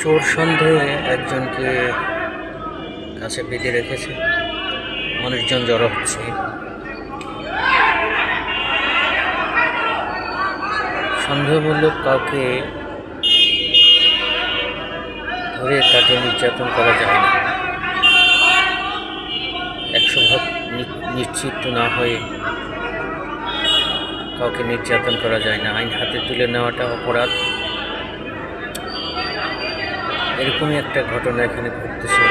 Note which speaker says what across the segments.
Speaker 1: চোর সন্দেহে একজনকে কাছে বেঁধে রেখেছে, মানুষজন জড়ো হচ্ছে। সন্দেহমূলক কাউকে ধরে তাকে নির্যাতন করা যায় না। 100% নিশ্চিত না হয়ে কাউকে নির্যাতন করা যায় না। আইন হাতে তুলে নেওয়াটা অপরাধ। এরকমই একটা ঘটনা এখানে ঘটতেছে।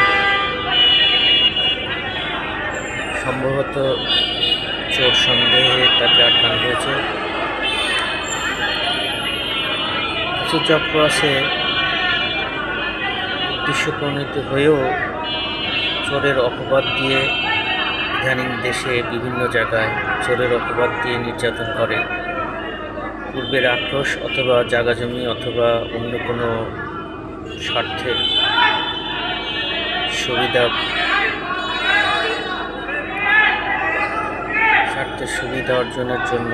Speaker 1: সম্ভবত চোর সন্দেহে তাকে আটকানো হয়েছে। কিছু চক্র আছে উদ্দেশ্যপ্রণীত হয়েও চোরের অপবাদ দিয়ে ইদানিং দেশে বিভিন্ন জায়গায় চোরের অপবাদ দিয়ে নির্যাতন করে। পূর্বের আক্রোশ অথবা জায়গা জমি অথবা অন্য কোনো স্বার্থের সুবিধা অর্জনের জন্য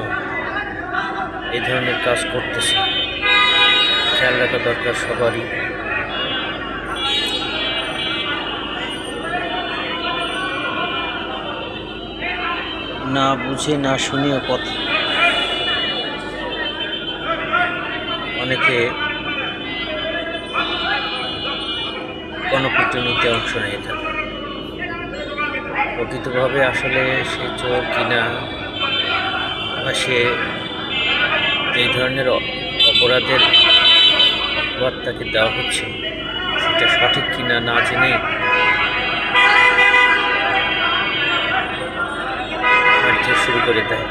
Speaker 1: এই ধরনের কাজ করতেছে। খেয়াল রাখা দরকার সবারই। না বুঝে না শুনেও অনেকে গণপিটুনিতে অংশ নিয়ে থাকে। প্রকৃতভাবে আসলে সে চোর কিনা বা সে এই ধরনের অপরাধের অপবাদ তাকে দেওয়া হচ্ছে সেটা সঠিক কিনা না জেনে শুরু করে দেয়।